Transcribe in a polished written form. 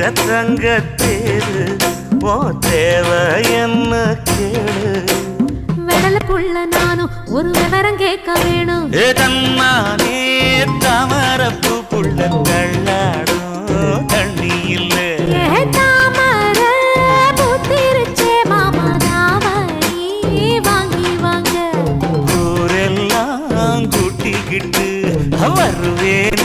தங்கத்தேரு ஓ தேவை என்ன கேளு வெடல புள்ள நானும் ஒரு விவரம் கேட்க வேணும் தன்னானே தாமரப்பு புள்ள தள்ளாடும் தண்ணி இல்ல தாமர பூத்திருச்சே மாமா தாவணி வாங்கி வாங்க ஊரெல்லாம் கூட்டிக்கிட்டு வருவேன்